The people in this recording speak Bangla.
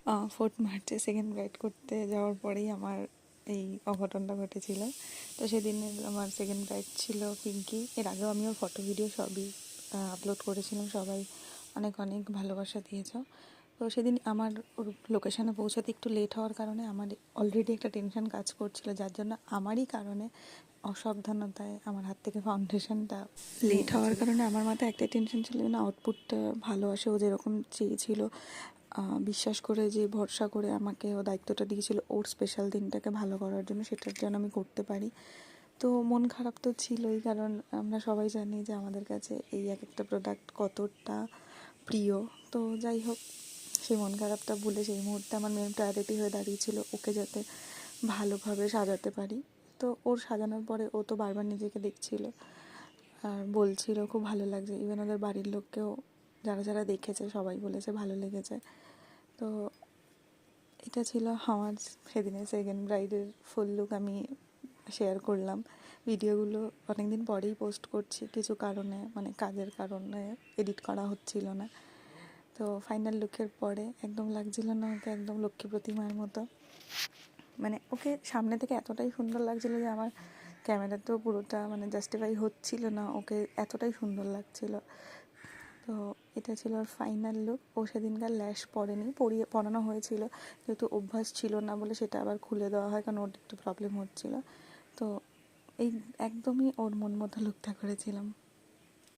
4th মার্চে সেকেন্ড ব্রাইড করতে যাওয়ার পরেই আমার এই অঘটনটা ঘটেছিল। তো সেদিনের আমার সেকেন্ড ব্রাইড ছিল পিঙ্কি। এর আগেও আমি ওর ফটো ভিডিও সবই আপলোড করেছিলাম, সবাই অনেক অনেক ভালোবাসা দিয়েছ। তো সেদিন আমার ওর লোকেশানে পৌঁছাতে একটু লেট হওয়ার কারণে আমার অলরেডি একটা টেনশন কাজ করছিল, যার জন্য আমারই কারণে অসাবধানতায় আমার হাত থেকে ফাউন্ডেশনটা লেট হওয়ার কারণে আমার মাথায় একটাই টেনশন ছিল না আউটপুটটা ভালো আসে। ও যেরকম চেয়েছিল, বিশ্বাস করে যে ভরসা করে আমাকে ও দায়িত্বটা দিয়েছিল ওর স্পেশাল দিনটাকে ভালো করার জন্য, সেটার যেন আমি করতে পারি। তো মন খারাপ তো ছিলই, কারণ আমরা সবাই জানি যে আমাদের কাছে এই এক একটা প্রোডাক্ট কতটা প্রিয়। তো যাই হোক, সেই মন খারাপটা ভুলে সেই মুহূর্তে আমার মেন প্রায়োরিটি হয়ে দাঁড়িয়েছিল ওকে যাতে ভালোভাবে সাজাতে পারি। তো ওর সাজানোর পরে ও তো বারবার নিজেকে দেখছিল আর বলছিল খুব ভালো লাগছে। ইভেন ওদের বাড়ির লোককেও, যারা যারা দেখেছে সবাই বলেছে ভালো লেগেছে। তো এটা ছিল আমার সেদিনে সেকেন্ড ব্রাইডের ফুল লুক। আমি শেয়ার করলাম ভিডিওগুলো, অনেক দিন পরেই পোস্ট করছি, কিছু কারণে মানে কাজের কারণে এডিট করা হচ্ছিল না। তো ফাইনাল লুকের পরে একদম লাগছিল না ওকে একদম লক্ষ্মী প্রতিমার মতো। মানে ওকে সামনে থেকে এতটাই সুন্দর লাগছিলো যে আমার ক্যামেরাতেও পুরোটা মানে জাস্টিফাই হচ্ছিল না, ওকে এতটাই সুন্দর লাগছিলো। তো এটা ছিল ওর ফাইনাল লুক। ও সেদিনকার ল্যাশ পরেনি, পরানো হয়েছিল, যেহেতু অভ্যাস ছিল না বলে সেটা আবার খুলে দেওয়া হয়, কারণ ওর একটু প্রবলেম হচ্ছিলো। তো এই একদমই ওর মন মতো লুকটা করেছিলাম।